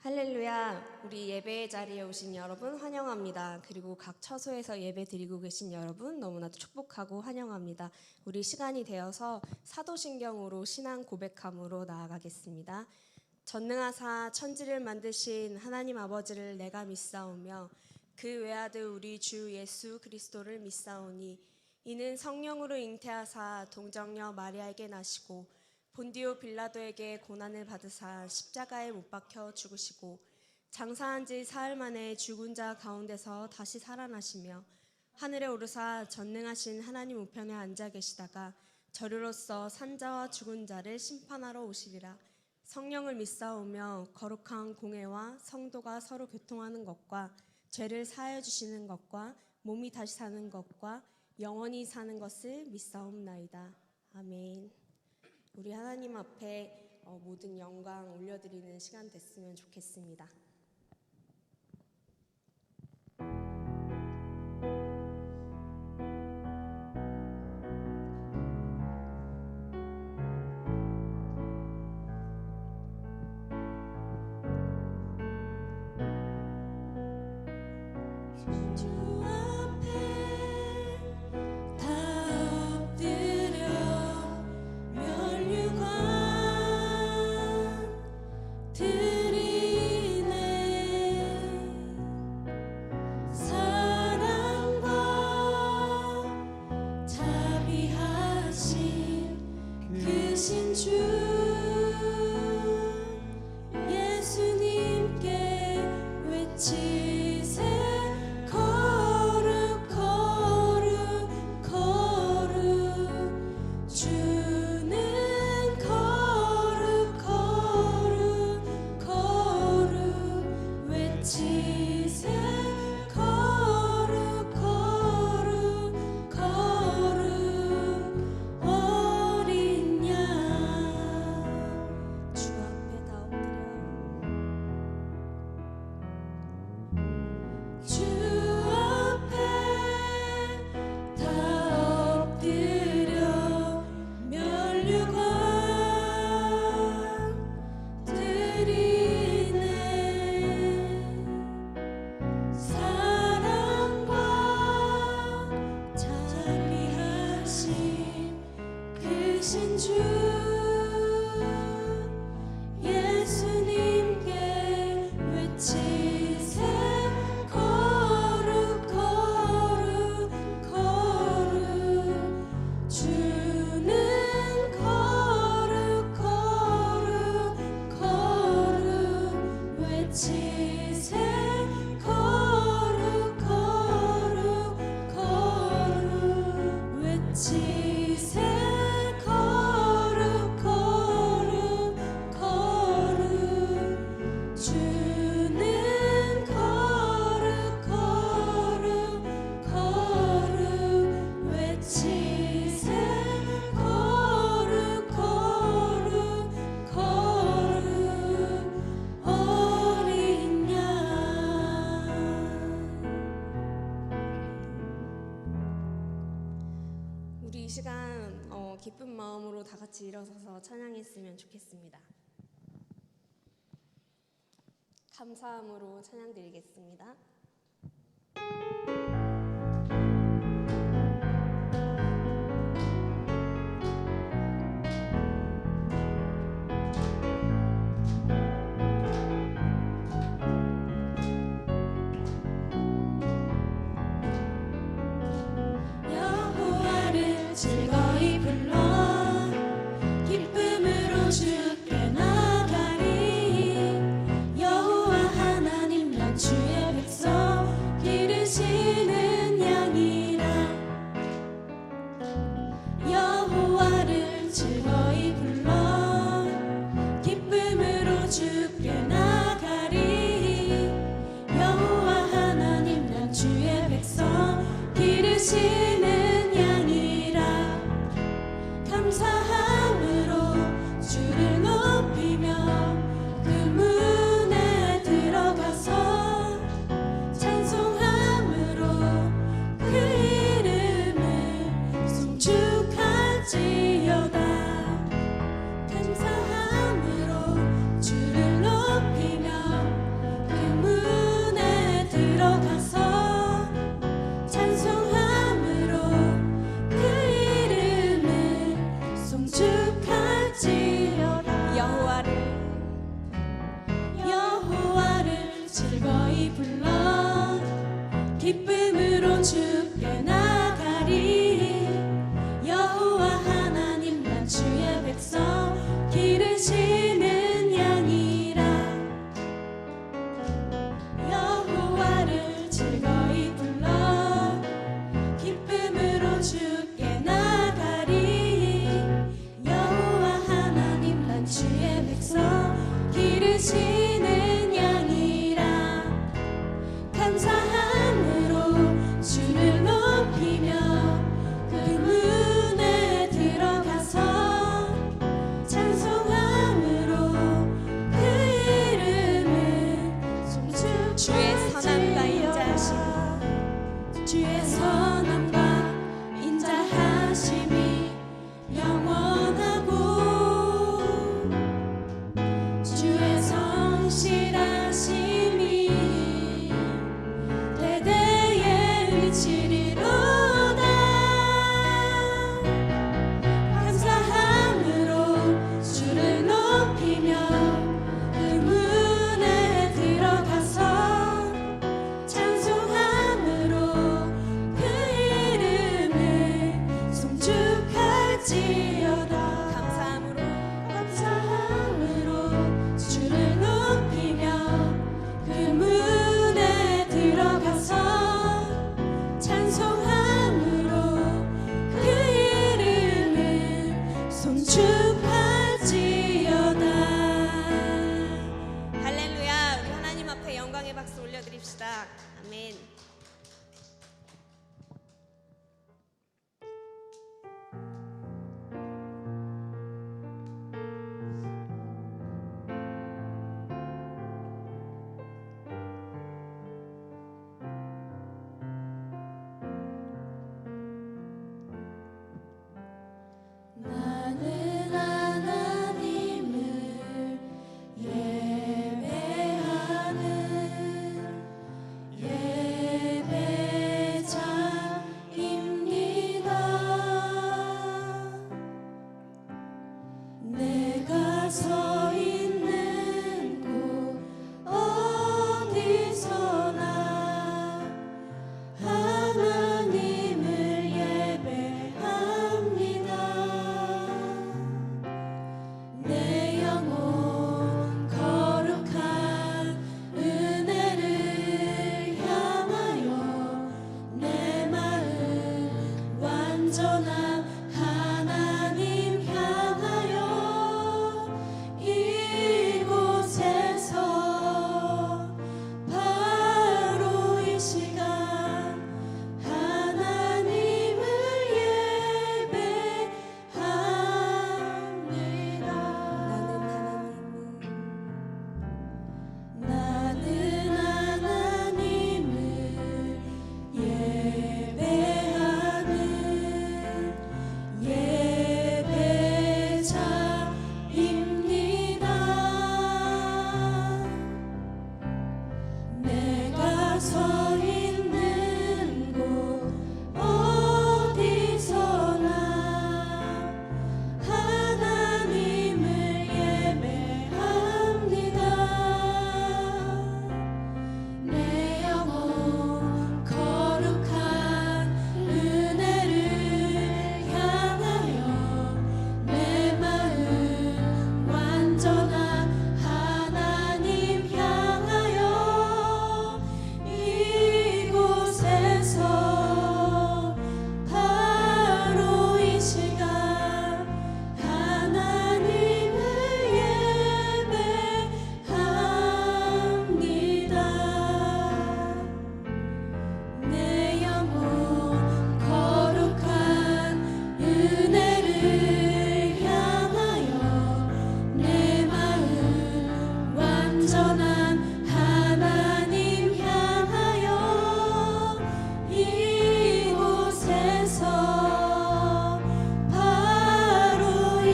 할렐루야. 우리 예배의 자리에 오신 여러분 환영합니다. 그리고 각 처소에서 예배 드리고 계신 여러분 너무나도 축복하고 환영합니다. 우리 시간이 되어서 사도신경으로 신앙 고백함으로 나아가겠습니다. 전능하사 천지를 만드신 하나님 아버지를 내가 믿사오며 그 외아들 우리 주 예수 그리스도를 믿사오니 이는 성령으로 잉태하사 동정녀 마리아에게 나시고 본디오 빌라도에게 고난을 받으사 십자가에 못 박혀 죽으시고 장사한 지 사흘 만에 죽은 자 가운데서 다시 살아나시며 하늘에 오르사 전능하신 하나님 우편에 앉아 계시다가 저리로서 산자와 죽은 자를 심판하러 오시리라. 성령을 믿사오며 거룩한 공회와 성도가 서로 교통하는 것과 죄를 사하여 주시는 것과 몸이 다시 사는 것과 영원히 사는 것을 믿사옵나이다. 아멘. 우리 하나님 앞에 모든 영광 올려드리는 시간 됐으면 좋겠습니다. 우리 이 시간 기쁜 마음으로 다 같이 일어서서 찬양했으면 좋겠습니다. 감사함으로 찬양 드리겠습니다. 즐거이 불러 기쁨으로 주께 나가리. 여호와 하나님 나 주의 백성 기르시는 양이라. 여호와를 즐거이 불러 기쁨으로 주께 나가리. 여호와 하나님 난 주의 백성 기르시는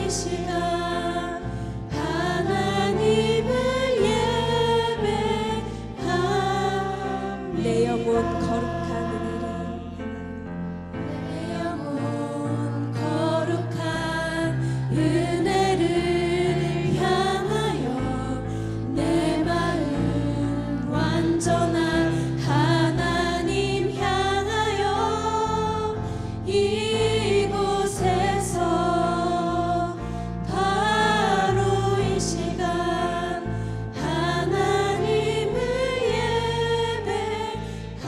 이 시간 하나님을 예배합니다. 내 영혼 거룩한 은혜를 내 영혼 거룩한 은혜를 향하여 내 마음 완전한 하나님 향하여 이곳에서 바로 이 시간 하나님을 예배합니다.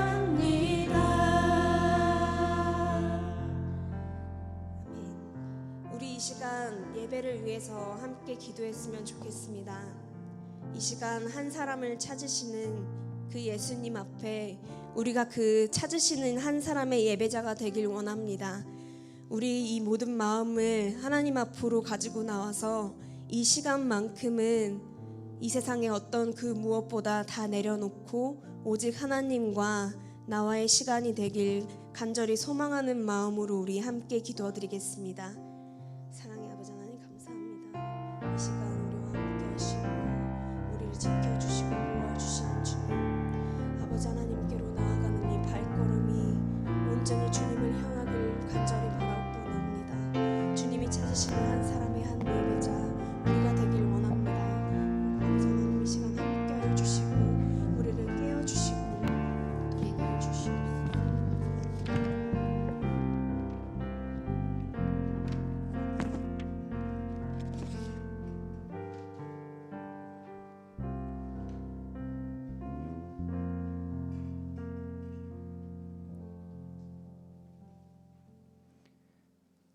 아멘. 우리 이 시간 예배를 위해서 함께 기도했으면 좋겠습니다. 이 시간 한 사람을 찾으시는 그 예수님 앞에 우리가 그 찾으시는 한 사람의 예배자가 되길 원합니다. 우리 이 모든 마음을 하나님 앞으로 가지고 나와서 이 시간만큼은 이 세상의 어떤 그 무엇보다 다 내려놓고 오직 하나님과 나와의 시간이 되길 간절히 소망하는 마음으로 우리 함께 기도드리겠습니다. 사랑의 아버지 하나님 감사합니다. 이 시간 우리와 함께 하시고 우리를 지켜주시고 도와주시는 주님, 아버지 하나님께로 나아가는 이 발걸음이 온전히 주님을 향하길 간절히 바라옵나옵니다. 주님이 찾으시는 한 사람의 한 예배자 우리가 되길 원합니다. 아버지 하나님 이 시간 함께하여 주시고 우리를 깨워주시고 도행하여 주시옵소서.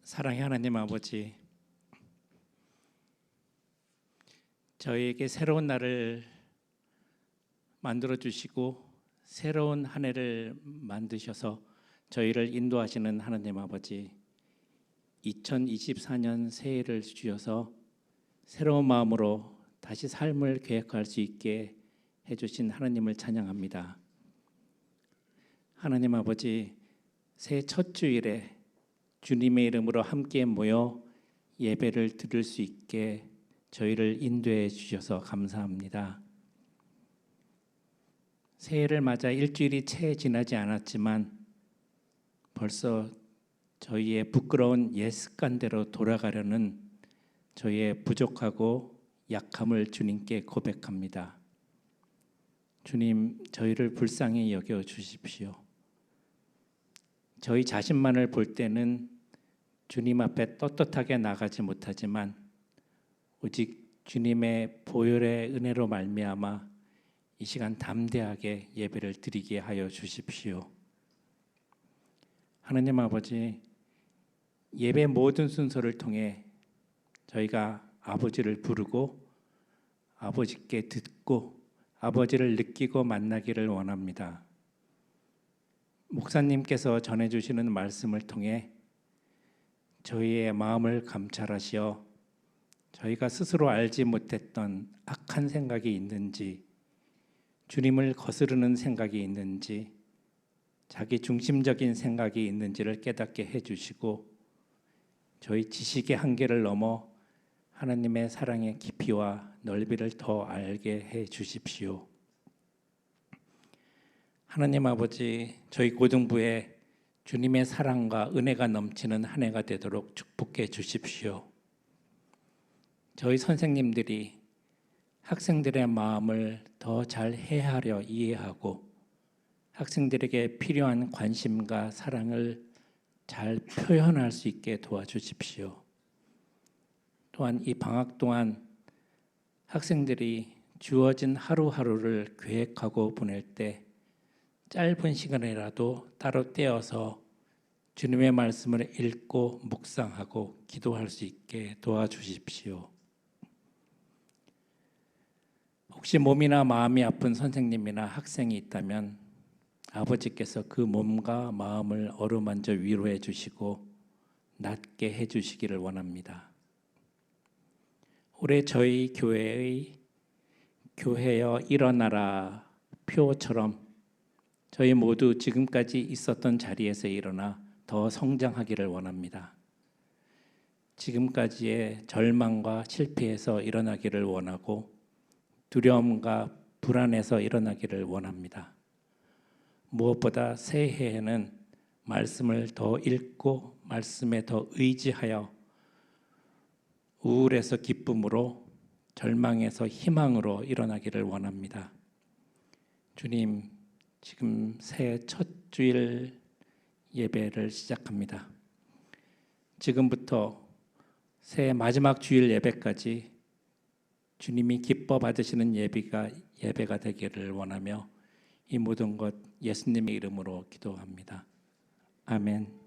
사랑의 하나님 아버지, 저희에게 새로운 날을 만들어 주시고 새로운 한 해를 만드셔서 저희를 인도하시는 하나님 아버지, 2024년 새해를 주셔서 새로운 마음으로 다시 삶을 계획할 수 있게 해주신 하나님을 찬양합니다. 하나님 아버지, 새해 첫 주일에 주님의 이름으로 함께 모여 예배를 드릴 수 있게 저희를 인도해 주셔서 감사합니다. 새해를 맞아 일주일이 채 지나지 않았지만 벌써 저희의 부끄러운 옛 습관대로 돌아가려는 저희의 부족하고 약함을 주님께 고백합니다. 주님, 저희를 불쌍히 여겨 주십시오. 저희 자신만을 볼 때는 주님 앞에 떳떳하게 나가지 못하지만 오직 주님의 보혈의 은혜로 말미암아 이 시간 담대하게 예배를 드리게 하여 주십시오. 하나님 아버지, 예배 모든 순서를 통해 저희가 아버지를 부르고 아버지께 듣고 아버지를 느끼고 만나기를 원합니다. 목사님께서 전해주시는 말씀을 통해 저희의 마음을 감찰하시어 저희가 스스로 알지 못했던 악한 생각이 있는지, 주님을 거스르는 생각이 있는지, 자기 중심적인 생각이 있는지를 깨닫게 해주시고 저희 지식의 한계를 넘어 하나님의 사랑의 깊이와 넓이를 더 알게 해 주십시오. 하나님 아버지, 저희 고등부에 주님의 사랑과 은혜가 넘치는 한 해가 되도록 축복해 주십시오. 저희 선생님들이 학생들의 마음을 더 잘 헤아려 이해하고 학생들에게 필요한 관심과 사랑을 잘 표현할 수 있게 도와주십시오. 또한 이 방학 동안 학생들이 주어진 하루하루를 계획하고 보낼 때 짧은 시간이라도 따로 떼어서 주님의 말씀을 읽고 묵상하고 기도할 수 있게 도와주십시오. 혹시 몸이나 마음이 아픈 선생님이나 학생이 있다면 아버지께서 그 몸과 마음을 어루만져 위로해 주시고 낫게 해 주시기를 원합니다. 올해 저희 교회의 교회여 일어나라 표처럼 저희 모두 지금까지 있었던 자리에서 일어나 더 성장하기를 원합니다. 지금까지의 절망과 실패에서 일어나기를 원하고 두려움과 불안에서 일어나기를 원합니다. 무엇보다 새해에는 말씀을 더 읽고 말씀에 더 의지하여 우울에서 기쁨으로 절망에서 희망으로 일어나기를 원합니다. 주님, 지금 새해 첫 주일 예배를 시작합니다. 지금부터 새해 마지막 주일 예배까지 주님이 기뻐 받으시는 예배가 되기를 원하며 이 모든 것 예수님의 이름으로 기도합니다. 아멘.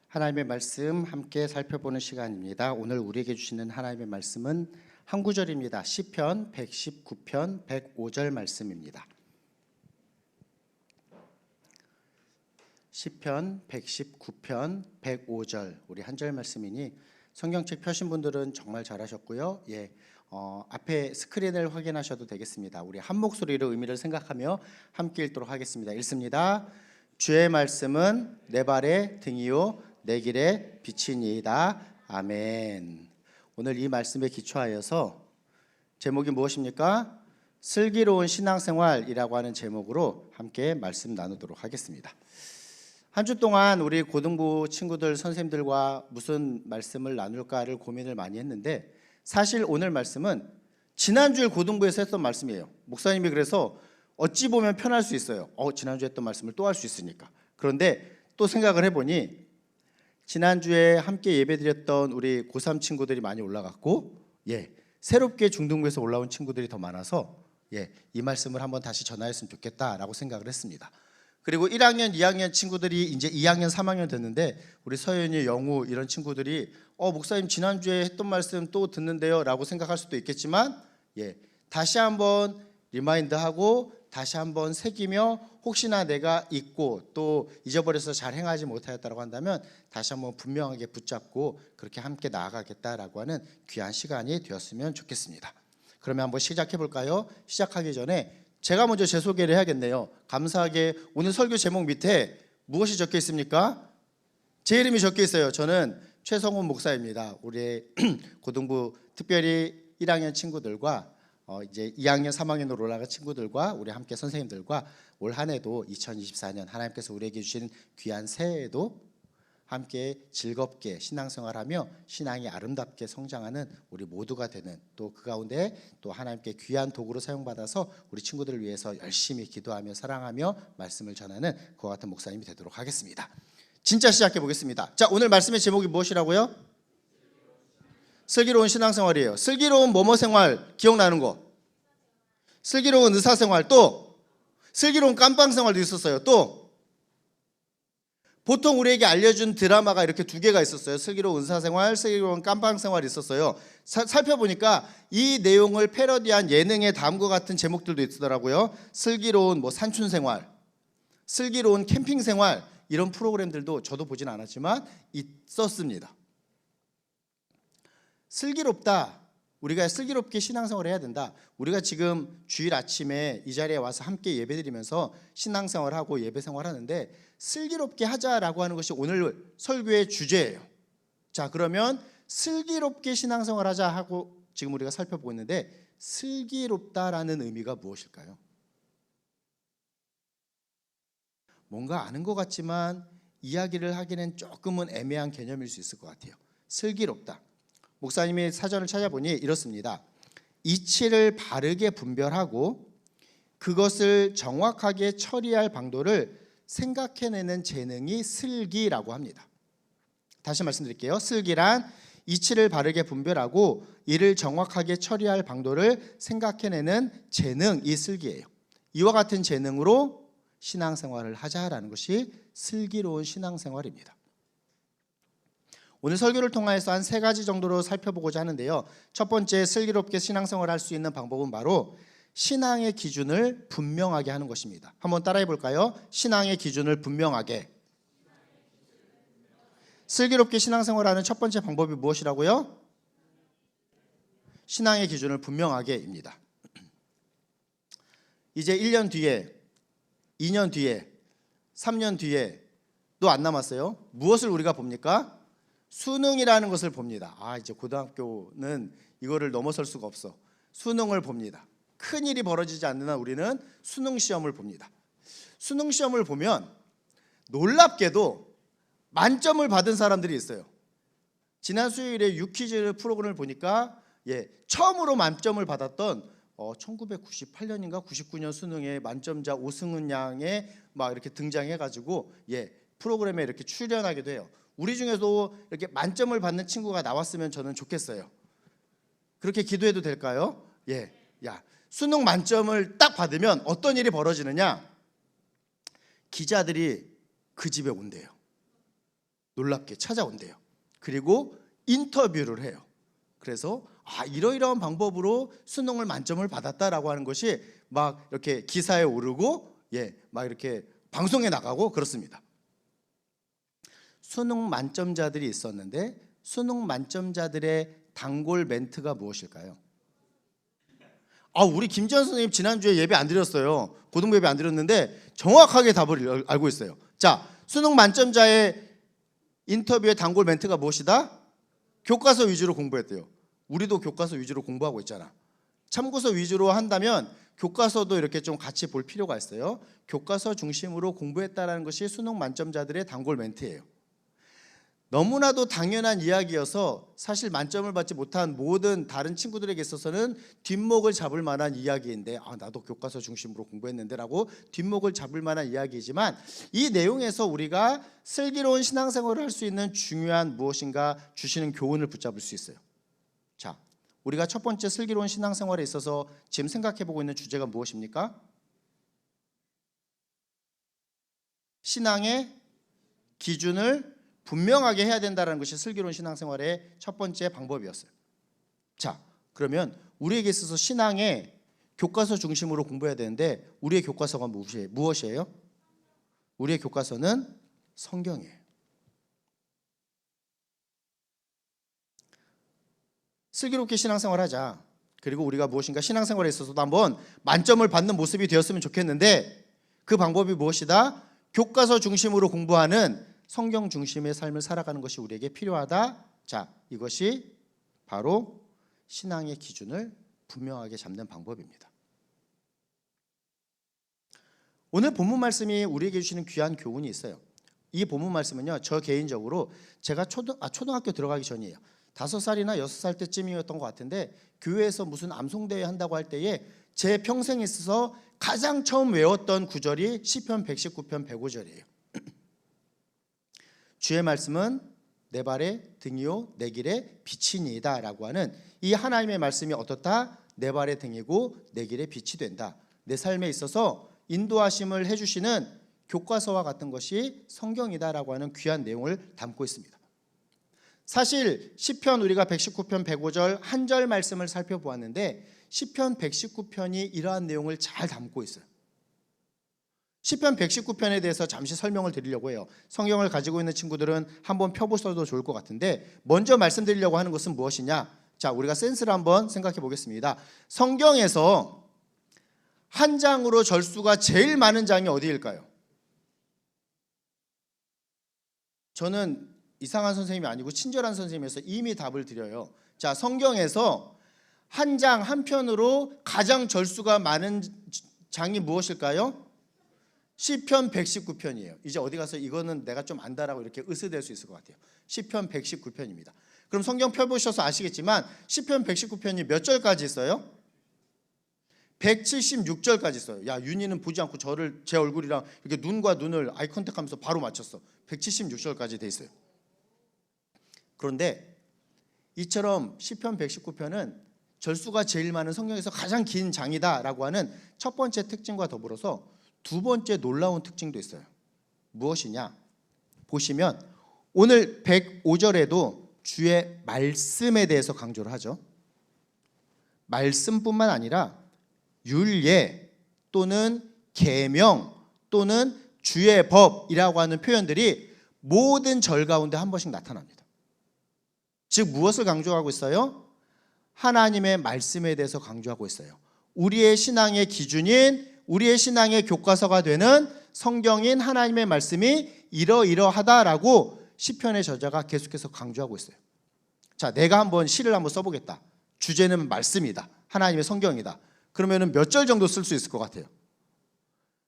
하나님의 말씀 함께 살펴보는 시간입니다. 오늘 우리에게 주시는 하나님의 말씀은 한 구절입니다. 시편 119편 105절 말씀입니다. 시편 119편 105절 우리 한 절 말씀이니 성경책 펴신 분들은 정말 잘하셨고요. 앞에 스크린을 확인하셔도 되겠습니다. 우리 한 목소리로 의미를 생각하며 함께 읽도록 하겠습니다. 읽습니다. 주의 말씀은 내 발의 등이요 내 길의 빛이니이다. 아멘. 오늘 이 말씀에 기초하여서 제목이 무엇입니까? 슬기로운 신앙생활이라고 하는 제목으로 함께 말씀 나누도록 하겠습니다. 한 주 동안 우리 고등부 친구들 선생님들과 무슨 말씀을 나눌까를 고민을 많이 했는데 사실 오늘 말씀은 지난주에 고등부에서 했던 말씀이에요. 목사님이 그래서 어찌 보면 편할 수 있어요. 지난주에 했던 말씀을 또 할 수 있으니까. 그런데 또 생각을 해보니 지난주에 함께 예배드렸던 우리 고3 친구들이 많이 올라갔고 새롭게 중등부에서 올라온 친구들이 더 많아서 이 말씀을 한번 다시 전하였으면 좋겠다라고 생각을 했습니다. 그리고 1학년, 2학년 친구들이 이제 2학년, 3학년 됐는데 우리 서연이, 영우 이런 친구들이 목사님 지난주에 했던 말씀 또 듣는데요 라고 생각할 수도 있겠지만 다시 한번 리마인드하고 다시 한번 새기며 혹시나 내가 잊고 또 잊어버려서 잘 행하지 못하였다고 한다면 다시 한번 분명하게 붙잡고 그렇게 함께 나아가겠다라고 하는 귀한 시간이 되었으면 좋겠습니다. 그러면 한번 시작해 볼까요? 시작하기 전에 제가 먼저 제 소개를 해야겠네요. 감사하게 오늘 설교 제목 밑에 무엇이 적혀 있습니까? 제 이름이 적혀 있어요. 저는 최성훈 목사입니다. 우리 고등부 특별히 1학년 친구들과 이제 2학년, 3학년으로 올라간 친구들과 우리 함께 선생님들과 올 한 해도 2024년 하나님께서 우리에게 주신 귀한 새해에도 함께 즐겁게 신앙생활하며 신앙이 아름답게 성장하는 우리 모두가 되는 또 그 가운데 또 하나님께 귀한 도구로 사용받아서 우리 친구들을 위해서 열심히 기도하며 사랑하며 말씀을 전하는 그와 같은 목사님이 되도록 하겠습니다. 진짜 시작해 보겠습니다. 자, 오늘 말씀의 제목이 무엇이라고요? 슬기로운 신앙생활이에요. 슬기로운 뭐뭐 생활 기억나는 거. 슬기로운 의사생활, 또 슬기로운 깜빵생활도 있었어요. 또 보통 우리에게 알려준 드라마가 이렇게 두 개가 있었어요. 슬기로운 의사생활, 슬기로운 깜빵생활이 있었어요. 살펴보니까 이 내용을 패러디한 예능의 다음과 같은 제목들도 있더라고요. 슬기로운 산촌생활, 슬기로운 캠핑생활 이런 프로그램들도 저도 보진 않았지만 있었습니다. 슬기롭다. 우리가 슬기롭게 신앙생활을 해야 된다. 우리가 지금 주일 아침에 이 자리에 와서 함께 예배드리면서 신앙생활하고 예배생활하는데 슬기롭게 하자라고 하는 것이 오늘 설교의 주제예요. 자, 그러면 슬기롭게 신앙생활하자 하고 지금 우리가 살펴보고 있는데 슬기롭다라는 의미가 무엇일까요? 뭔가 아는 것 같지만 이야기를 하기는 조금은 애매한 개념일 수 있을 것 같아요. 슬기롭다. 목사님이 사전을 찾아보니 이렇습니다. 이치를 바르게 분별하고 그것을 정확하게 처리할 방도를 생각해내는 재능이 슬기라고 합니다. 다시 말씀드릴게요. 슬기란 이치를 바르게 분별하고 이를 정확하게 처리할 방도를 생각해내는 재능이 슬기예요. 이와 같은 재능으로 신앙생활을 하자라는 것이 슬기로운 신앙생활입니다. 오늘 설교를 통해서 한 3가지 정도로 살펴보고자 하는데요. 첫 번째, 슬기롭게 신앙생활을 할 수 있는 방법은 바로 신앙의 기준을 분명하게 하는 것입니다. 한번 따라해 볼까요? 신앙의 기준을 분명하게. 슬기롭게 신앙생활하는 첫 번째 방법이 무엇이라고요? 신앙의 기준을 분명하게입니다. 이제 1년 뒤에, 2년 뒤에, 3년 뒤에 또 안 남았어요. 무엇을 우리가 봅니까? 수능이라는 것을 봅니다. 이제 고등학교는 이거를 넘어설 수가 없어. 수능을 봅니다. 큰 일이 벌어지지 않는 한 우리는 수능 시험을 봅니다. 수능 시험을 보면 놀랍게도 만점을 받은 사람들이 있어요. 지난 수요일에 유퀴즈 프로그램을 보니까 처음으로 만점을 받았던 1998년인가 99년 수능의 만점자 오승훈 양에 막 이렇게 등장해가지고 프로그램에 이렇게 출연하기도 해요. 우리 중에도 이렇게 만점을 받는 친구가 나왔으면 저는 좋겠어요. 그렇게 기도해도 될까요? 수능 만점을 딱 받으면 어떤 일이 벌어지느냐? 기자들이 그 집에 온대요. 놀랍게 찾아온대요. 그리고 인터뷰를 해요. 그래서 이러이러한 방법으로 수능을 만점을 받았다라고 하는 것이 막 이렇게 기사에 오르고 막 이렇게 방송에 나가고 그렇습니다. 수능 만점자들이 있었는데 수능 만점자들의 단골 멘트가 무엇일까요? 우리 김지현 선생님 지난주에 예배 안 드렸어요. 고등부 예배 안 드렸는데 정확하게 답을 알고 있어요. 자, 수능 만점자의 인터뷰의 단골 멘트가 무엇이다? 교과서 위주로 공부했대요. 우리도 교과서 위주로 공부하고 있잖아. 참고서 위주로 한다면 교과서도 이렇게 좀 같이 볼 필요가 있어요. 교과서 중심으로 공부했다라는 것이 수능 만점자들의 단골 멘트예요. 너무나도 당연한 이야기여서 사실 만점을 받지 못한 모든 다른 친구들에게 있어서는 뒷목을 잡을 만한 이야기인데 나도 교과서 중심으로 공부했는데 라고 뒷목을 잡을 만한 이야기이지만 이 내용에서 우리가 슬기로운 신앙생활을 할 수 있는 중요한 무엇인가 주시는 교훈을 붙잡을 수 있어요. 자, 우리가 첫 번째 슬기로운 신앙생활에 있어서 지금 생각해보고 있는 주제가 무엇입니까? 신앙의 기준을 분명하게 해야 된다는 것이 슬기로운 신앙생활의 첫 번째 방법이었어요. 자, 그러면 우리에게 있어서 신앙의 교과서 중심으로 공부해야 되는데 우리의 교과서가 무엇이에요? 우리의 교과서는 성경이에요. 슬기롭게 신앙생활하자. 그리고 우리가 무엇인가 신앙생활에 있어서도 한번 만점을 받는 모습이 되었으면 좋겠는데 그 방법이 무엇이다? 교과서 중심으로 공부하는 성경 중심의 삶을 살아가는 것이 우리에게 필요하다. 자, 이것이 바로 신앙의 기준을 분명하게 잡는 방법입니다. 오늘 본문 말씀이 우리에게 주시는 귀한 교훈이 있어요. 이 본문 말씀은요, 저 개인적으로 제가 초등학교 들어가기 전이에요. 5살이나 6살 때쯤이었던 것 같은데 교회에서 무슨 암송대회 한다고 할 때에 제 평생에 있어서 가장 처음 외웠던 구절이 시편 119편 105절이에요. 주의 말씀은 내 발의 등이요 내 길의 빛이니이다 라고 하는 이 하나님의 말씀이 어떻다? 내 발의 등이고 내 길의 빛이 된다. 내 삶에 있어서 인도하심을 해주시는 교과서와 같은 것이 성경이다라고 하는 귀한 내용을 담고 있습니다. 사실 시편 우리가 119편 105절 한 절 말씀을 살펴보았는데 시편 119편이 이러한 내용을 잘 담고 있어요. 시편 119편에 대해서 잠시 설명을 드리려고 해요. 성경을 가지고 있는 친구들은 한번 펴보셔도 좋을 것 같은데 먼저 말씀드리려고 하는 것은 무엇이냐? 자, 우리가 센스를 한번 생각해 보겠습니다. 성경에서 한 장으로 절수가 제일 많은 장이 어디일까요? 저는 이상한 선생님이 아니고 친절한 선생님에서 이미 답을 드려요. 자, 성경에서 한 장 한 편으로 가장 절수가 많은 장이 무엇일까요? 시편 119편이에요. 이제 어디 가서 이거는 내가 좀 안다라고 이렇게 으스댈 수 있을 것 같아요. 시편 119편입니다. 그럼 성경 펴보셔서 아시겠지만 시편 119편이 몇 절까지 있어요? 176절까지 있어요. 야, 윤희는 보지 않고 제 얼굴이랑 이렇게 눈과 눈을 아이 컨택하면서 바로 맞췄어. 176절까지 돼 있어요. 그런데 이처럼 시편 119편은 절수가 제일 많은 성경에서 가장 긴 장이다라고 하는 첫 번째 특징과 더불어서 두 번째 놀라운 특징도 있어요. 무엇이냐? 보시면 오늘 105절에도 주의 말씀에 대해서 강조를 하죠. 말씀뿐만 아니라 율례 또는 계명 또는 주의 법이라고 하는 표현들이 모든 절 가운데 한 번씩 나타납니다. 즉 무엇을 강조하고 있어요? 하나님의 말씀에 대해서 강조하고 있어요. 우리의 신앙의 기준인, 우리의 신앙의 교과서가 되는 성경인 하나님의 말씀이 이러이러하다라고 시편의 저자가 계속해서 강조하고 있어요. 자, 내가 한번 시를 한번 써보겠다. 주제는 말씀이다. 하나님의 성경이다. 그러면은 몇 절 정도 쓸 수 있을 것 같아요?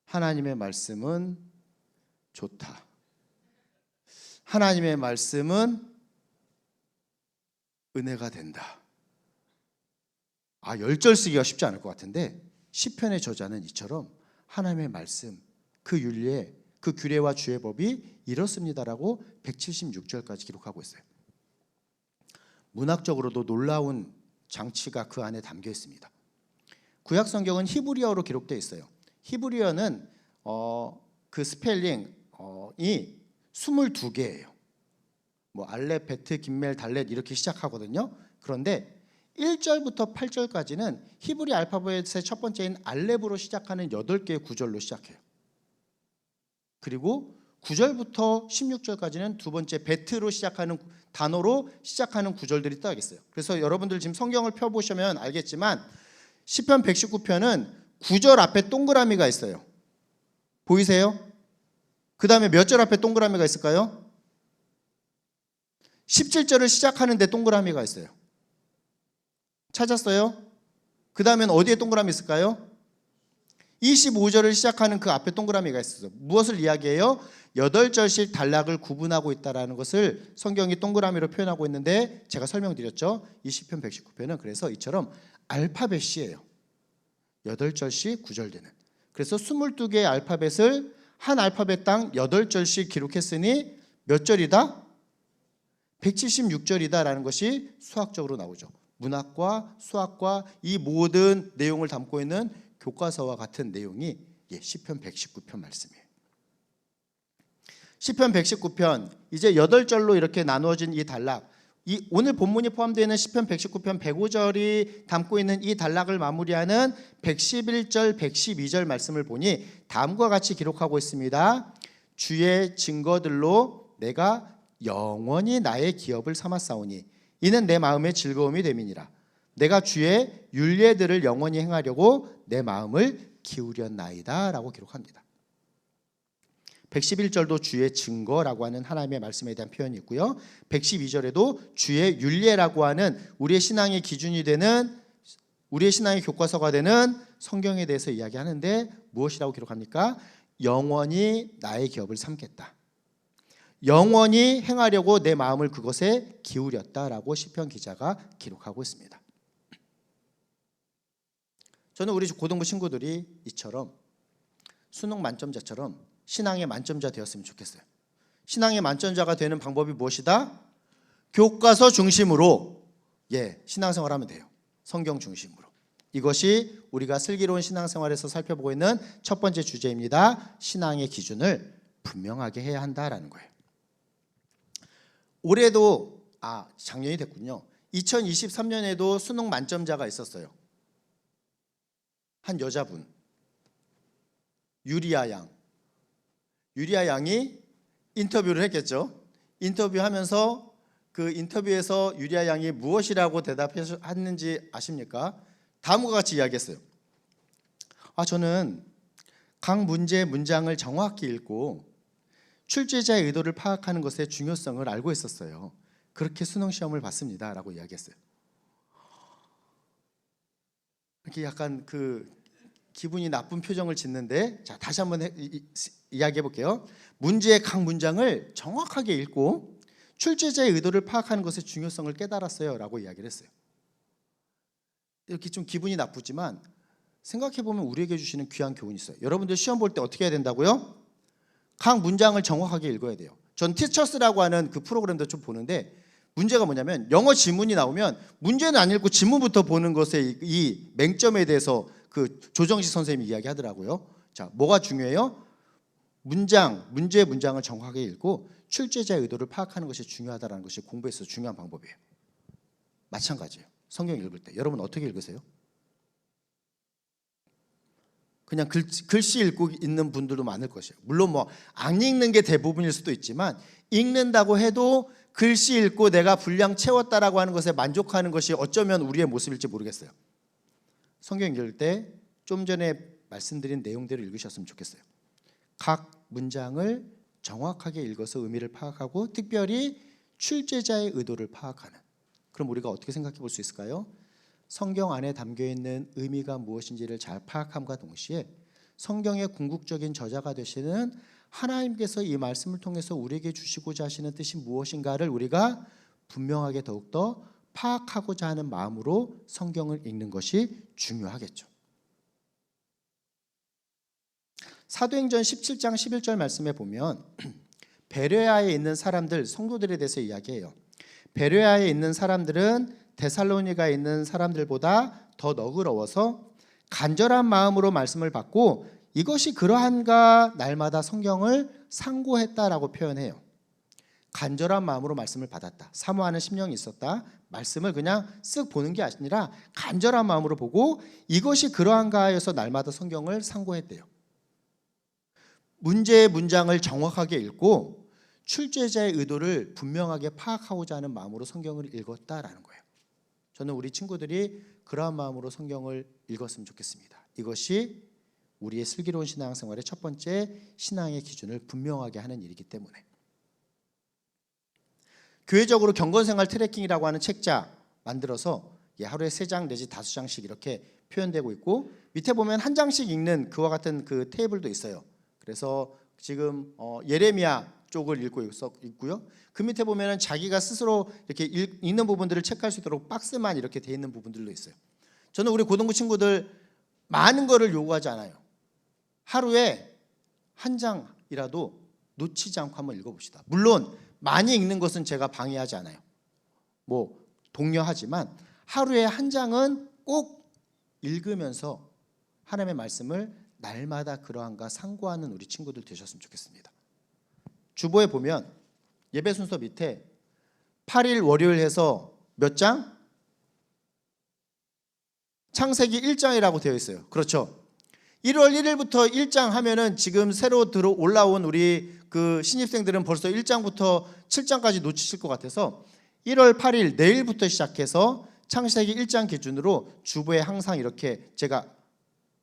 하나님의 말씀은 좋다. 하나님의 말씀은 은혜가 된다. 10절 쓰기가 쉽지 않을 것 같은데 시편의 저자는 이처럼 하나님의 말씀, 그 율례, 그 규례와 주의 법이 이렇습니다라고 176절까지 기록하고 있어요. 문학적으로도 놀라운 장치가 그 안에 담겨 있습니다. 구약 성경은 히브리어로 기록되어 있어요. 히브리어는 그 스펠링이 22개예요. 뭐 알렙, 베트, 김멜, 달렛 이렇게 시작하거든요. 그런데 1절부터 8절까지는 히브리 알파벳의 첫 번째인 알렙으로 시작하는 8개의 구절로 시작해요. 그리고 9절부터 16절까지는 두 번째 베트로 시작하는 단어로 시작하는 구절들이 딱 있어요. 그래서 여러분들 지금 성경을 펴보시면 알겠지만 시편 119편은 9절 앞에 동그라미가 있어요. 보이세요? 그 다음에 몇 절 앞에 동그라미가 있을까요? 17절을 시작하는 데 동그라미가 있어요. 찾았어요? 그 다음엔 어디에 동그라미 있을까요? 25절을 시작하는 그 앞에 동그라미가 있어요. 무엇을 이야기해요? 8절씩 단락을 구분하고 있다는 것을 성경이 동그라미로 표현하고 있는데 제가 설명드렸죠. 이 시편 119편은 그래서 이처럼 알파벳이에요. 8절씩 구절되는. 그래서 22개의 알파벳을 한 알파벳당 8절씩 기록했으니 몇 절이다? 176절이다라는 것이 수학적으로 나오죠. 문학과 수학과 이 모든 내용을 담고 있는 교과서와 같은 내용이 시편 119편 말씀이에요. 시편 119편 이제 8절로 이렇게 나누어진 이 단락, 이 오늘 본문이 포함되어 있는 시편 119편 105절이 담고 있는 이 단락을 마무리하는 111절, 112절 말씀을 보니 다음과 같이 기록하고 있습니다. 주의 증거들로 내가 영원히 나의 기업을 삼았사오니 이는 내 마음의 즐거움이 됨이니라. 내가 주의 율례들을 영원히 행하려고 내 마음을 기울였나이다 라고 기록합니다. 111절도 주의 증거라고 하는 하나님의 말씀에 대한 표현이 있고요. 112절에도 주의 율례라고 하는 우리의 신앙의 기준이 되는, 우리의 신앙의 교과서가 되는 성경에 대해서 이야기하는데 무엇이라고 기록합니까? 영원히 나의 기업을 삼겠다. 영원히 행하려고 내 마음을 그것에 기울였다라고 시편 기자가 기록하고 있습니다. 저는 우리 고등부 친구들이 이처럼 수능 만점자처럼 신앙의 만점자 되었으면 좋겠어요. 신앙의 만점자가 되는 방법이 무엇이다? 교과서 중심으로 신앙생활 하면 돼요. 성경 중심으로. 이것이 우리가 슬기로운 신앙생활에서 살펴보고 있는 첫 번째 주제입니다. 신앙의 기준을 분명하게 해야 한다라는 거예요. 올해도 작년이 됐군요. 2023년에도 수능 만점자가 있었어요. 한 여자분, 유리아 양. 유리아 양이 인터뷰를 했겠죠. 인터뷰하면서 그 인터뷰에서 유리아 양이 무엇이라고 대답했는지 아십니까? 다음과 같이 이야기했어요. 저는 각 문제의 문장을 정확히 읽고 출제자의 의도를 파악하는 것의 중요성을 알고 있었어요. 그렇게 수능 시험을 봤습니다 라고 이야기했어요. 이렇게 약간 그 기분이 나쁜 표정을 짓는데, 자, 다시 한번 이야기해 볼게요. 문제의 각 문장을 정확하게 읽고 출제자의 의도를 파악하는 것의 중요성을 깨달았어요 라고 이야기를 했어요. 이렇게 좀 기분이 나쁘지만 생각해 보면 우리에게 주시는 귀한 교훈이 있어요. 여러분들 시험 볼 때 어떻게 해야 된다고요? 각 문장을 정확하게 읽어야 돼요. 전 티처스라고 하는 그 프로그램도 좀 보는데 문제가 뭐냐면 영어 지문이 나오면 문제는 안 읽고 지문부터 보는 것의 이 맹점에 대해서 그 조정식 선생님이 이야기하더라고요. 자, 뭐가 중요해요? 문제의 문장을 정확하게 읽고 출제자의 의도를 파악하는 것이 중요하다는 것이 공부에서 중요한 방법이에요. 마찬가지예요. 성경 읽을 때 여러분 어떻게 읽으세요? 그냥 글씨 읽고 있는 분들도 많을 것이에요. 물론 뭐 안 읽는 게 대부분일 수도 있지만 읽는다고 해도 글씨 읽고 내가 분량 채웠다라고 하는 것에 만족하는 것이 어쩌면 우리의 모습일지 모르겠어요. 성경 읽을 때 좀 전에 말씀드린 내용대로 읽으셨으면 좋겠어요. 각 문장을 정확하게 읽어서 의미를 파악하고 특별히 출제자의 의도를 파악하는. 그럼 우리가 어떻게 생각해 볼 수 있을까요? 성경 안에 담겨 있는 의미가 무엇인지를 잘 파악함과 동시에 성경의 궁극적인 저자가 되시는 하나님께서 이 말씀을 통해서 우리에게 주시고자 하시는 뜻이 무엇인가를 우리가 분명하게 더욱더 파악하고자 하는 마음으로 성경을 읽는 것이 중요하겠죠. 사도행전 17장 11절 말씀에 보면 베레아에 있는 사람들, 성도들에 대해서 이야기해요. 베레아에 있는 사람들은 데살로니가에 있는 사람들보다 더 너그러워서 간절한 마음으로 말씀을 받고 이것이 그러한가 날마다 성경을 상고했다라고 표현해요. 간절한 마음으로 말씀을 받았다. 사모하는 심령이 있었다. 말씀을 그냥 쓱 보는 게 아니라 간절한 마음으로 보고 이것이 그러한가 하여서 날마다 성경을 상고했대요. 문제의 문장을 정확하게 읽고 출제자의 의도를 분명하게 파악하고자 하는 마음으로 성경을 읽었다라는 거예요. 저는 우리 친구들이 그러한 마음으로 성경을 읽었으면 좋겠습니다. 이것이 우리의 슬기로운 신앙생활의 첫 번째 신앙의 기준을 분명하게 하는 일이기 때문에. 교회적으로 경건생활 트래킹이라고 하는 책자 만들어서 하루에 3장 내지 5장씩 이렇게 표현되고 있고 밑에 보면 한 장씩 읽는 그와 같은 그 테이블도 있어요. 그래서 지금 예레미야 쪽을 읽고 있고요. 그 밑에 보면은 자기가 스스로 이렇게 읽는 부분들을 체크할 수 있도록 박스만 이렇게 돼 있는 부분들도 있어요. 저는 우리 고등부 친구들 많은 거를 요구하지 않아요. 하루에 한 장이라도 놓치지 않고 한번 읽어봅시다. 물론 많이 읽는 것은 제가 방해하지 않아요. 뭐 독려하지만 하루에 한 장은 꼭 읽으면서 하나님의 말씀을 날마다 그러한가 상고하는 우리 친구들 되셨으면 좋겠습니다. 주보에 보면 예배 순서 밑에 8일 월요일 해서 몇 장? 창세기 1장이라고 되어 있어요. 그렇죠? 1월 1일부터 1장 하면은 지금 새로 올라온 우리 그 신입생들은 벌써 1장부터 7장까지 놓치실 것 같아서 1월 8일 내일부터 시작해서 창세기 1장 기준으로 주보에 항상 이렇게 제가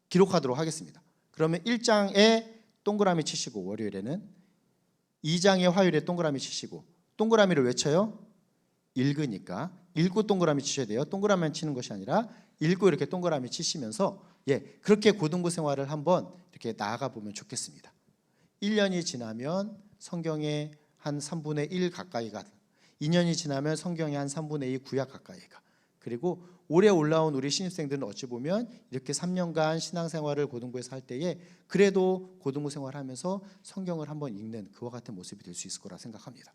기록하도록 하겠습니다. 그러면 1장에 동그라미 치시고 월요일에는 2장에 화요일에 동그라미 치시고 동그라미를 외쳐요. 읽으니까 읽고 동그라미 치셔야 돼요. 동그라미만 치는 것이 아니라 읽고 이렇게 동그라미 치시면서 그렇게 고등부 생활을 한번 이렇게 나아가 보면 좋겠습니다. 1년이 지나면 성경의 한 3분의 1 가까이가 2년이 지나면 성경의 한 3분의 2 구약 가까이가 그리고 올해 올라온 우리 신입생들은 어찌 보면 이렇게 3년간 신앙생활을 고등부에서 할 때에 그래도 고등부 생활하면서 성경을 한번 읽는 그와 같은 모습이 될 수 있을 거라 생각합니다.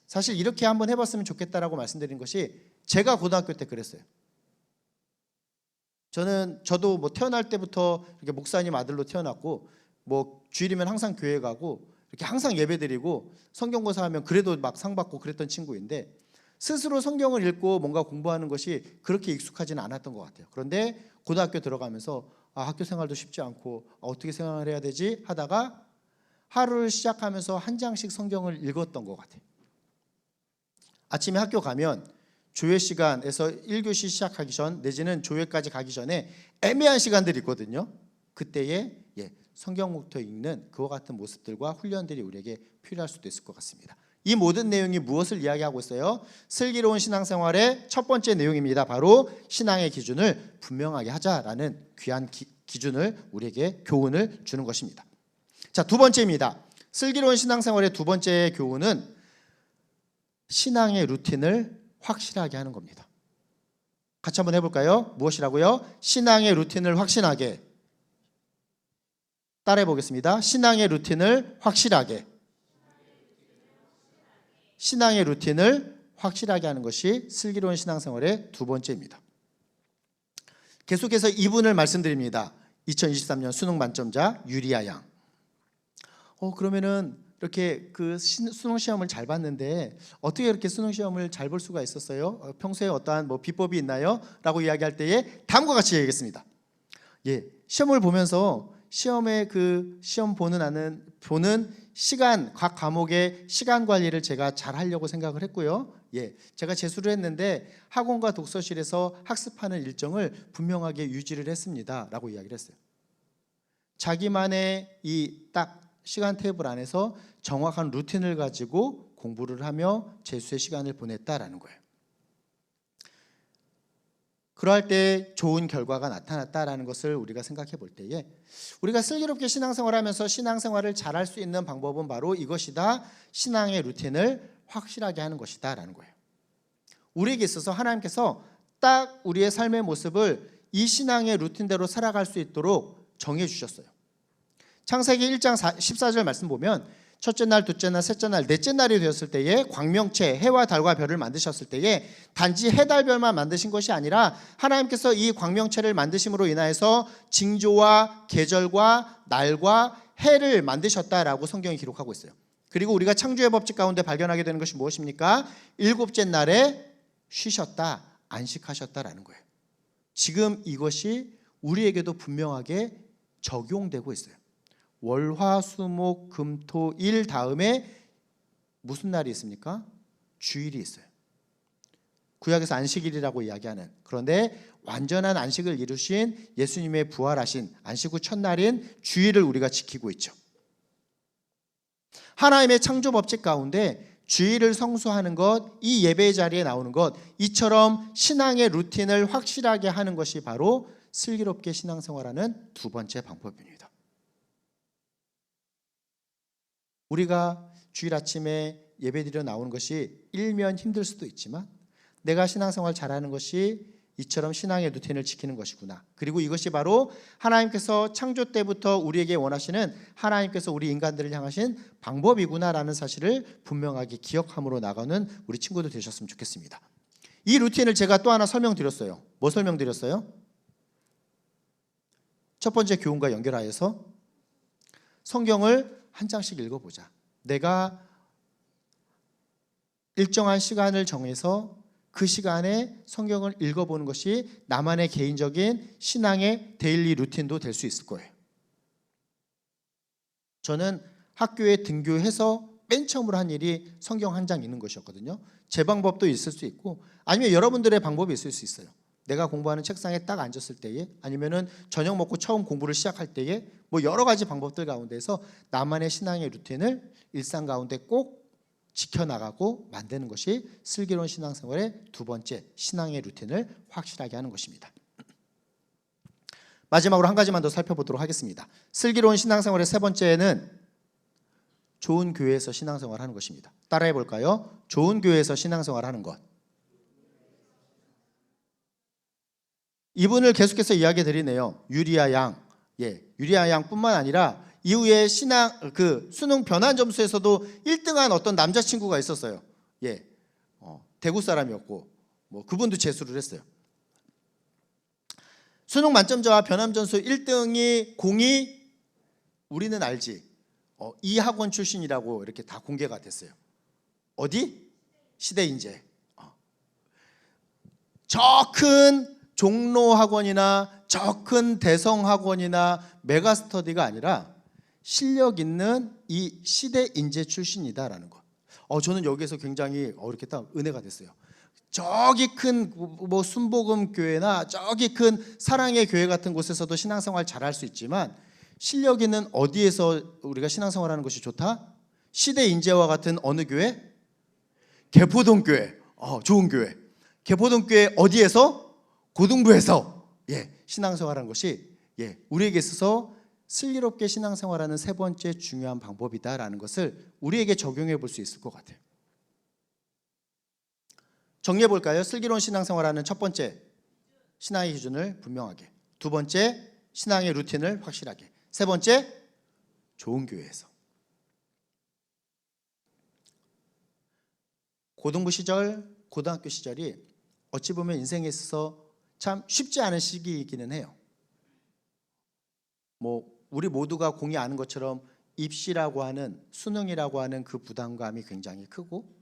사실 이렇게 한번 해봤으면 좋겠다라고 말씀드린 것이 제가 고등학교 때 그랬어요. 저도 뭐 태어날 때부터 이렇게 목사님 아들로 태어났고 뭐 주일이면 항상 교회 가고 이렇게 항상 예배드리고 성경고사 하면 그래도 막 상 받고 그랬던 친구인데 스스로 성경을 읽고 뭔가 공부하는 것이 그렇게 익숙하지는 않았던 것 같아요. 그런데 고등학교 들어가면서 학교 생활도 쉽지 않고 어떻게 생활을 해야 되지 하다가 하루를 시작하면서 한 장씩 성경을 읽었던 것 같아요. 아침에 학교 가면 조회 시간에서 1교시 시작하기 전 내지는 조회까지 가기 전에 애매한 시간들이 있거든요. 그때에 성경부터 읽는 그와 같은 모습들과 훈련들이 우리에게 필요할 수도 있을 것 같습니다. 이 모든 내용이 무엇을 이야기하고 있어요? 슬기로운 신앙생활의 첫 번째 내용입니다. 바로 신앙의 기준을 분명하게 하자라는 귀한 기준을 우리에게 교훈을 주는 것입니다. 자, 두 번째입니다. 슬기로운 신앙생활의 두 번째 교훈은 신앙의 루틴을 확실하게 하는 겁니다. 같이 한번 해볼까요? 무엇이라고요? 신앙의 루틴을 확실하게. 따라해 보겠습니다. 신앙의 루틴을 확실하게. 신앙의 루틴을 확실하게 하는 것이 슬기로운 신앙생활의 두 번째입니다. 계속해서 이분을 말씀드립니다. 2023년 수능 만점자 유리아 양. 그러면은 이렇게 그 수능 시험을 잘 봤는데 어떻게 이렇게 수능 시험을 잘 볼 수가 있었어요? 평소에 어떠한 비법이 있나요? 라고 이야기할 때에 다음과 같이 얘기했습니다. 예, 시험을 보면서 시험의 그 시험 보는 시간, 각 과목의 시간 관리를 제가 잘 하려고 생각을 했고요. 예, 제가 재수를 했는데 학원과 독서실에서 학습하는 일정을 분명하게 유지를 했습니다라고 이야기를 했어요. 자기만의 이 딱 시간 테이블 안에서 정확한 루틴을 가지고 공부를 하며 재수의 시간을 보냈다라는 거예요. 그러할 때 좋은 결과가 나타났다라는 것을 우리가 생각해 볼 때에 우리가 슬기롭게 신앙생활하면서 신앙생활을 잘할 수 있는 방법은 바로 이것이다. 신앙의 루틴을 확실하게 하는 것이다 라는 거예요. 우리에게 있어서 하나님께서 딱 우리의 삶의 모습을 이 신앙의 루틴대로 살아갈 수 있도록 정해 주셨어요. 창세기 1장 14절 말씀 보면 첫째 날, 둘째 날, 셋째 날, 넷째 날이 되었을 때에 광명체, 해와 달과 별을 만드셨을 때에 단지 해, 달, 별만 만드신 것이 아니라 하나님께서 이 광명체를 만드심으로 인하여서 징조와 계절과 날과 해를 만드셨다라고 성경이 기록하고 있어요. 그리고 우리가 창조의 법칙 가운데 발견하게 되는 것이 무엇입니까? 일곱째 날에 쉬셨다, 안식하셨다라는 거예요. 지금 이것이 우리에게도 분명하게 적용되고 있어요. 월, 화, 수, 목, 금, 토, 일 다음에 무슨 날이 있습니까? 주일이 있어요. 구약에서 안식일이라고 이야기하는, 그런데 완전한 안식을 이루신 예수님의 부활하신 안식 후 첫날인 주일을 우리가 지키고 있죠. 하나님의 창조 법칙 가운데 주일을 성수하는 것, 이 예배의 자리에 나오는 것, 이처럼 신앙의 루틴을 확실하게 하는 것이 바로 슬기롭게 신앙생활하는 두 번째 방법입니다. 우리가 주일 아침에 예배드려 나오는 것이 일면 힘들 수도 있지만 내가 신앙생활 잘하는 것이 이처럼 신앙의 루틴을 지키는 것이구나. 그리고 이것이 바로 하나님께서 창조 때부터 우리에게 원하시는, 하나님께서 우리 인간들을 향하신 방법이구나라는 사실을 분명하게 기억함으로 나가는 우리 친구들 되셨으면 좋겠습니다. 이 루틴을 제가 또 하나 설명드렸어요. 뭐 설명드렸어요? 첫 번째 교훈과 연결하여서 성경을 한 장씩 읽어보자. 내가 일정한 시간을 정해서 그 시간에 성경을 읽어보는 것이 나만의 개인적인 신앙의 데일리 루틴도 될 수 있을 거예요. 저는 학교에 등교해서 맨 처음으로 한 일이 성경 한 장 읽는 것이었거든요. 제 방법도 있을 수 있고 아니면 여러분들의 방법이 있을 수 있어요. 내가 공부하는 책상에 딱 앉았을 때에, 아니면은 저녁 먹고 처음 공부를 시작할 때에, 뭐 여러 가지 방법들 가운데서 나만의 신앙의 루틴을 일상 가운데 꼭 지켜나가고 만드는 것이 슬기로운 신앙생활의 두 번째, 신앙의 루틴을 확실하게 하는 것입니다. 마지막으로 한 가지만 더 살펴보도록 하겠습니다. 슬기로운 신앙생활의 세 번째는 좋은 교회에서 신앙생활하는 것입니다. 따라해 볼까요? 좋은 교회에서 신앙생활하는 것. 이분을 계속해서 이야기 드리네요. 유리아 양. 예, 유리아 양뿐만 아니라 이후에 수능 변환 점수에서도 1등한 어떤 남자친구가 있었어요. 예, 대구 사람이었고 뭐 그분도 재수를 했어요. 수능 만점자와 변환 점수 1등이 공이 우리는 알지. 이 학원 출신이라고 이렇게 다 공개가 됐어요. 어디? 시대인재. 저 큰 종로 학원이나 저 큰 대성 학원이나 메가스터디가 아니라 실력 있는 이 시대 인재 출신이다라는 것. 저는 여기에서 굉장히 이렇게 딱 은혜가 됐어요. 저기 큰 뭐 순복음 교회나 저기 큰 사랑의 교회 같은 곳에서도 신앙생활 잘할 수 있지만 실력 있는 어디에서 우리가 신앙생활하는 것이 좋다? 시대 인재와 같은 어느 교회? 개포동 교회. 좋은 교회. 개포동 교회 어디에서? 고등부에서 신앙생활하는 것이 우리에게 있어서 슬기롭게 신앙생활하는 세 번째 중요한 방법이다라는 것을 우리에게 적용해 볼 수 있을 것 같아요. 정리해 볼까요? 슬기로운 신앙생활하는 첫 번째, 신앙의 기준을 분명하게. 두 번째, 신앙의 루틴을 확실하게. 세 번째, 좋은 교회에서. 고등부 시절, 고등학교 시절이 어찌 보면 인생에 있어서 참 쉽지 않은 시기이기는 해요. 뭐 우리 모두가 공이 아는 것처럼 입시라고 하는, 수능이라고 하는 그 부담감이 굉장히 크고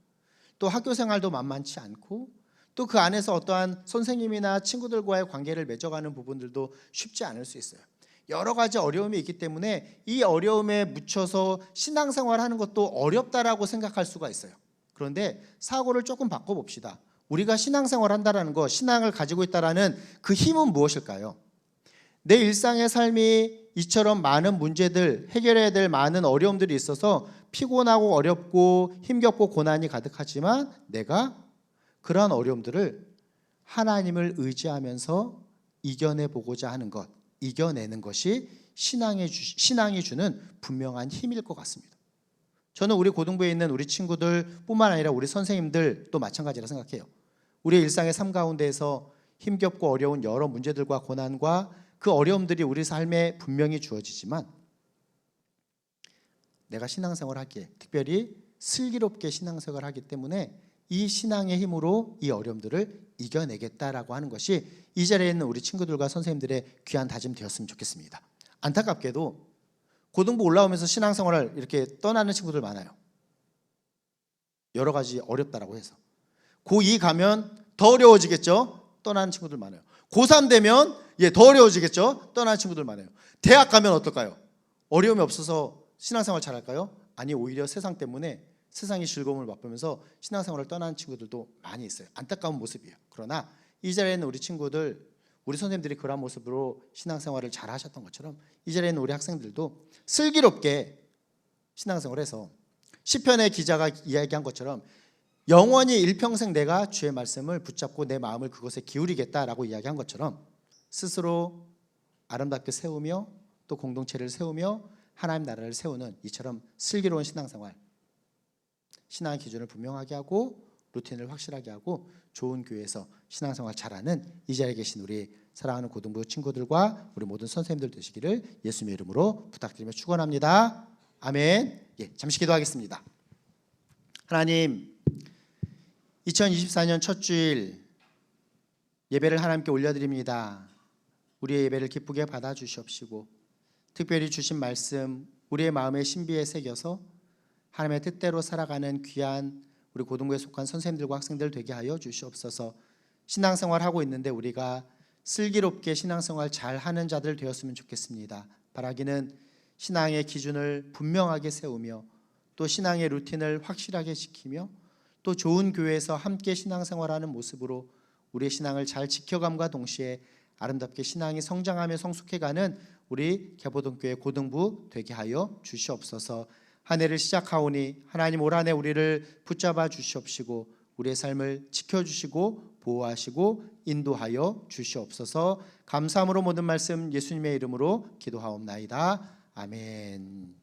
또 학교 생활도 만만치 않고 또 그 안에서 어떠한 선생님이나 친구들과의 관계를 맺어가는 부분들도 쉽지 않을 수 있어요. 여러 가지 어려움이 있기 때문에 이 어려움에 묻혀서 신앙생활하는 것도 어렵다라고 생각할 수가 있어요. 그런데 사고를 조금 바꿔봅시다. 우리가 신앙생활한다라는 것, 신앙을 가지고 있다라는 그 힘은 무엇일까요? 내 일상의 삶이 이처럼 많은 문제들, 해결해야 될 많은 어려움들이 있어서 피곤하고 어렵고 힘겹고 고난이 가득하지만 내가 그러한 어려움들을 하나님을 의지하면서 이겨내 보고자 하는 것, 이겨내는 것이 신앙이 주는 분명한 힘일 것 같습니다. 저는 우리 고등부에 있는 우리 친구들뿐만 아니라 우리 선생님들도 마찬가지라 생각해요. 우리의 일상의 삶 가운데에서 힘겹고 어려운 여러 문제들과 고난과 그 어려움들이 우리 삶에 분명히 주어지지만 내가 신앙생활을 하기에, 특별히 슬기롭게 신앙생활을 하기 때문에 이 신앙의 힘으로 이 어려움들을 이겨내겠다라고 하는 것이 이 자리에 있는 우리 친구들과 선생님들의 귀한 다짐 되었으면 좋겠습니다. 안타깝게도 고등부 올라오면서 신앙생활을 이렇게 떠나는 친구들 많아요. 여러 가지 어렵다라고 해서. 고2 가면 더 어려워지겠죠? 떠나는 친구들 많아요. 고3 되면 더 어려워지겠죠? 떠나는 친구들 많아요. 대학 가면 어떨까요? 어려움이 없어서 신앙생활 잘할까요? 아니, 오히려 세상 때문에 세상의 즐거움을 맛보면서 신앙생활을 떠나는 친구들도 많이 있어요. 안타까운 모습이에요. 그러나 이 자리에 있는 우리 친구들, 우리 선생님들이 그런 모습으로 신앙생활을 잘 하셨던 것처럼 이 자리에 있는 우리 학생들도 슬기롭게 신앙생활을 해서 시편의 기자가 이야기한 것처럼 영원히 일평생 내가 주의 말씀을 붙잡고 내 마음을 그것에 기울이겠다라고 이야기한 것처럼 스스로 아름답게 세우며 또 공동체를 세우며 하나님 나라를 세우는 이처럼 슬기로운 신앙생활, 신앙의 기준을 분명하게 하고 루틴을 확실하게 하고 좋은 교회에서 신앙생활 잘하는 이 자리에 계신 우리 사랑하는 고등부 친구들과 우리 모든 선생님들 되시기를 예수님의 이름으로 부탁드리며 축원합니다. 아멘. 잠시 기도하겠습니다. 하나님, 2024년 첫 주일 예배를 하나님께 올려드립니다. 우리의 예배를 기쁘게 받아주시옵시고 특별히 주신 말씀 우리의 마음의 신비에 새겨서 하나님의 뜻대로 살아가는 귀한 우리 고등부에 속한 선생님들과 학생들 되게 하여 주시옵소서. 신앙생활하고 있는데 우리가 슬기롭게 신앙생활 잘하는 자들 되었으면 좋겠습니다. 바라기는 신앙의 기준을 분명하게 세우며 또 신앙의 루틴을 확실하게 지키며 또 좋은 교회에서 함께 신앙생활하는 모습으로 우리의 신앙을 잘 지켜감과 동시에 아름답게 신앙이 성장하며 성숙해가는 우리 개보동교회 고등부 되게 하여 주시옵소서. 한 해를 시작하오니 하나님 올 한 해 우리를 붙잡아 주시옵시고 우리의 삶을 지켜주시고 보호하시고 인도하여 주시옵소서. 감사함으로 모든 말씀 예수님의 이름으로 기도하옵나이다. 아멘.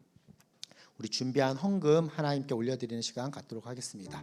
우리 준비한 헌금 하나님께 올려드리는 시간 갖도록 하겠습니다.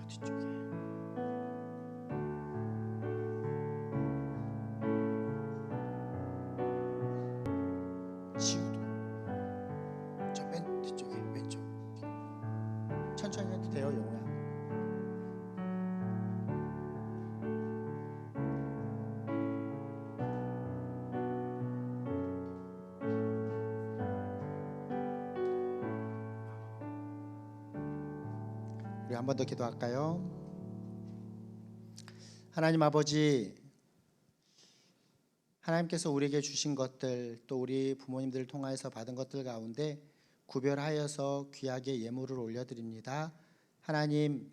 뒤쪽에 지우도 저 맨 뒤쪽에 왼쪽 천천히 해도 돼요. 영호야. 우리 한 번 더 기도할까요? 하나님 아버지, 하나님께서 우리에게 주신 것들 또 우리 부모님들을 통하여서 받은 것들 가운데 구별하여서 귀하게 예물을 올려드립니다. 하나님,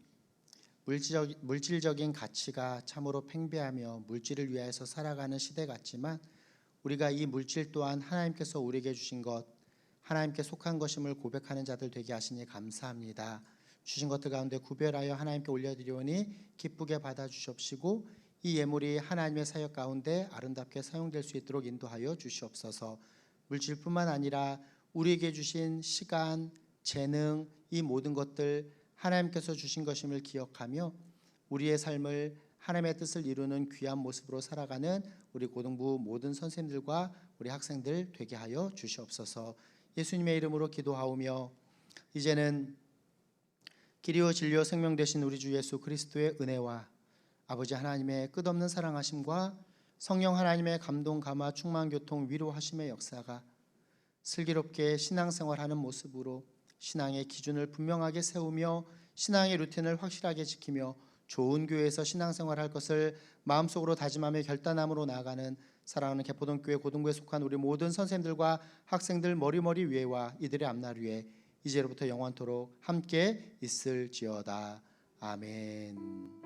물질적인 가치가 참으로 팽배하며 물질을 위하여서 살아가는 시대 같지만 우리가 이 물질 또한 하나님께서 우리에게 주신 것, 하나님께 속한 것임을 고백하는 자들 되게 하시니 감사합니다. 주신 것들 가운데 구별하여 하나님께 올려드리오니 기쁘게 받아주시옵시고 이 예물이 하나님의 사역 가운데 아름답게 사용될 수 있도록 인도하여 주시옵소서. 물질뿐만 아니라 우리에게 주신 시간, 재능, 이 모든 것들 하나님께서 주신 것임을 기억하며 우리의 삶을 하나님의 뜻을 이루는 귀한 모습으로 살아가는 우리 고등부 모든 선생님들과 우리 학생들 되게 하여 주시옵소서. 예수님의 이름으로 기도하오며 이제는 길이요 진리요 생명 되신 우리 주 예수 그리스도의 은혜와 아버지 하나님의 끝없는 사랑하심과 성령 하나님의 감동, 감화, 충만, 교통, 위로하심의 역사가 슬기롭게 신앙생활하는 모습으로 신앙의 기준을 분명하게 세우며 신앙의 루틴을 확실하게 지키며 좋은 교회에서 신앙생활할 것을 마음속으로 다짐하며 결단함으로 나아가는 사랑하는 개포동교회 고등부에 속한 우리 모든 선생님들과 학생들 머리머리 위에와 이들의 앞날 위에 이제로부터 영원토록 함께 있을지어다. 아멘.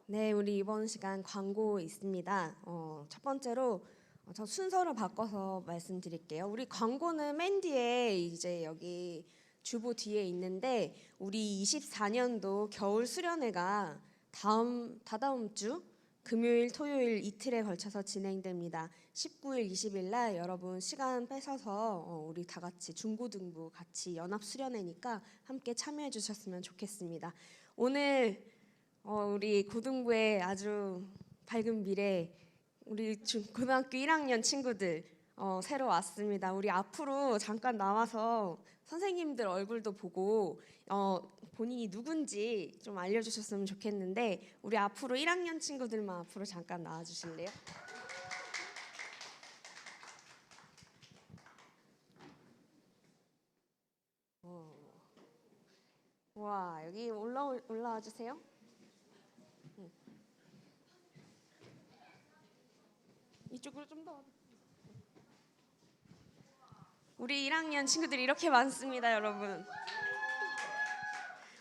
네, 우리 이번 시간 광고 있습니다. 첫 번째로 저 순서를 바꿔서 말씀드릴게요. 우리 광고는 맨 뒤에 이제 여기 주보 뒤에 있는데 우리 24년도 겨울 수련회가 다다음 주 금요일, 토요일 이틀에 걸쳐서 진행됩니다. 19일, 20일 날 여러분 시간 뺏어서 우리 다 같이 중고등부 같이 연합 수련회니까 함께 참여해 주셨으면 좋겠습니다. 오늘 우리 고등부의 아주 밝은 미래 우리 고등학교 1학년 친구들 새로 왔습니다. 우리 앞으로 잠깐 나와서 선생님들 얼굴도 보고 본인이 누군지 좀 알려주셨으면 좋겠는데 우리 앞으로 1학년 친구들만 앞으로 잠깐 나와주실래요? 와, 여기 올라와 주세요. 이쪽으로 좀 더. 우리 1학년 친구들이 이렇게 많습니다, 여러분.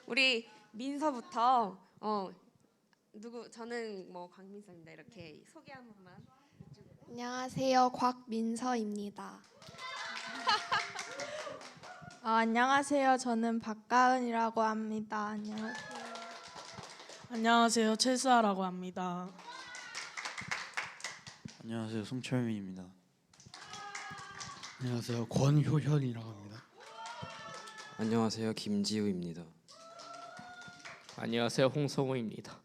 우리 민서부터 저는 광민서입니다. 이렇게 소개 한 번만. 안녕하세요. 곽민서입니다. 안녕하세요. 저는 박가은이라고 합니다. 안녕하세요. 최수아라고 합니다. 안녕하세요. 송철민입니다. 안녕하세요. 권효현이라고 합니다. 안녕하세요. 김지우입니다. 안녕하세요. 홍성우입니다.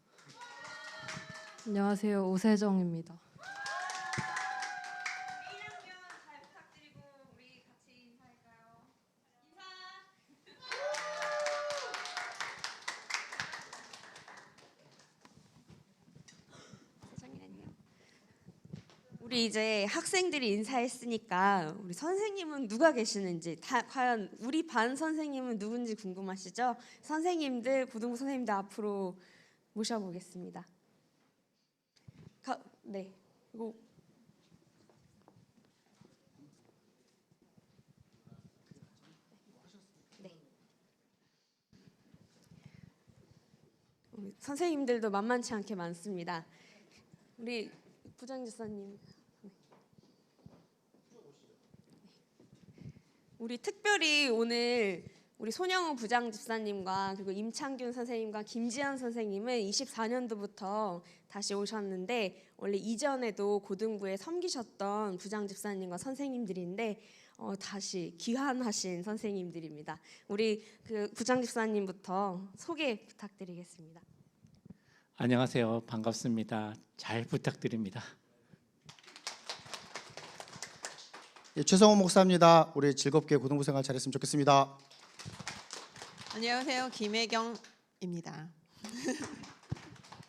안녕하세요. 오세정입니다. 1학년 잘 부탁드리고 우리 같이 인사할까요? 인사. 우리 이제 학생들이 인사했으니까 우리 선생님은 누가 계시는지 과연 우리 반 선생님은 누군지 궁금하시죠? 선생님들 고등부 선생님들 앞으로 모셔보겠습니다. 네, 이거 네. 우리 선생님들도 만만치 않게 많습니다. 우리 부장집사님. 우리 특별히 오늘 우리 손영우 부장집사님과 그리고 임창균 선생님과 김지현 선생님은 24년도부터 다시 오셨는데 원래 이전에도 고등부에 섬기셨던 부장집사님과 선생님들인데 다시 귀환하신 선생님들입니다. 우리 그 부장집사님부터 소개 부탁드리겠습니다. 안녕하세요. 반갑습니다. 잘 부탁드립니다. 예, 최성호 목사입니다. 우리 즐겁게 고등부 생활 잘했으면 좋겠습니다. 안녕하세요. 김혜경입니다.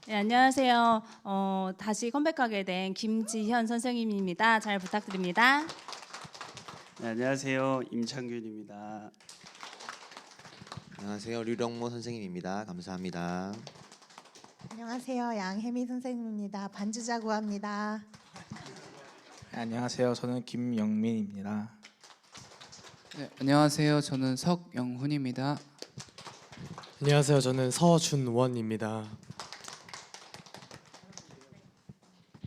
네, 안녕하세요. 다시 컴백하게 된 김지현 선생님입니다. 잘 부탁드립니다. 네, 안녕하세요. 임창균입니다. 안녕하세요. 류령모 선생님입니다. 감사합니다. 안녕하세요. 양혜미 선생님입니다. 반주자고 합니다. 안녕하세요. 저는 김영민입니다. 네, 안녕하세요. 저는 석영훈입니다. 안녕하세요. 저는 서준원입니다.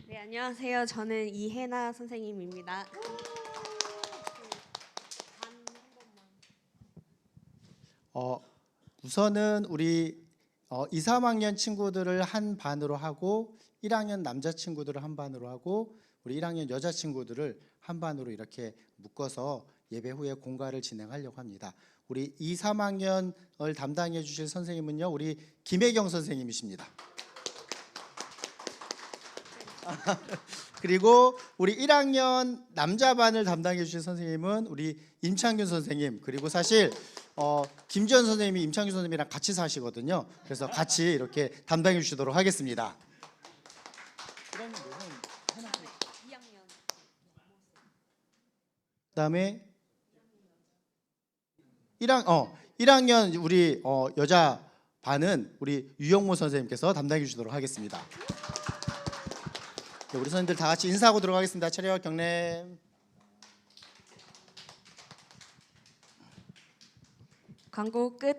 네, 안녕하세요. 저는 이혜나 선생님입니다. 우선은 우리 2, 3학년 친구들을 한 반으로 하고 1학년 남자 친구들을 한 반으로 하고 우리 1학년 여자 친구들을 한 반으로 이렇게 묶어서 예배 후에 공과를 진행하려고 합니다. 우리 2, 3학년을 담당해 주실 선생님은요, 우리 김혜경 선생님이십니다. 그리고 우리 1학년 남자 반을 담당해 주실 선생님은 우리 임창균 선생님, 그리고 사실 김지현 선생님이 임창균 선생님이랑 같이 사시거든요. 그래서 같이 이렇게 담당해 주시도록 하겠습니다. 그다음에 1학년 우리 여자 반은 우리 유영모 선생님께서 담당해 주시도록 하겠습니다. 네, 우리 선생님들 다 같이 인사하고 들어가겠습니다. 차렷 경례. 광고 끝.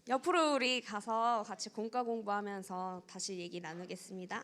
옆으로 우리 가서 같이 공과 공부하면서 다시 얘기 나누겠습니다.